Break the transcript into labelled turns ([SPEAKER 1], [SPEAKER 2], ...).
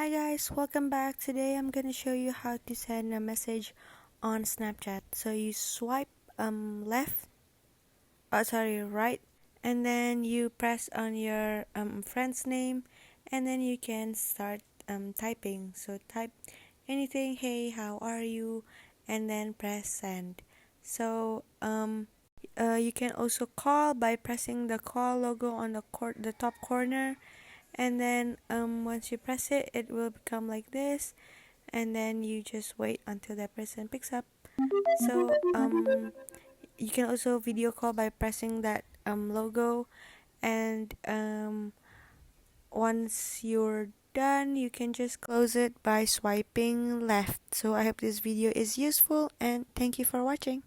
[SPEAKER 1] Hi guys, welcome back. Today I'm gonna show you how to send a message on Snapchat. So you swipe left, right, and then you press on your friend's name, and then you can start typing. So type anything, hey, how are you, and then press send. So you can also call by pressing the call logo on the top corner, and then once you press it, it will become like this, and then you just wait until that person picks up. So you can also video call by pressing that logo, and once you're done, you can just close it by swiping left. So I hope this video is useful, and thank you for watching.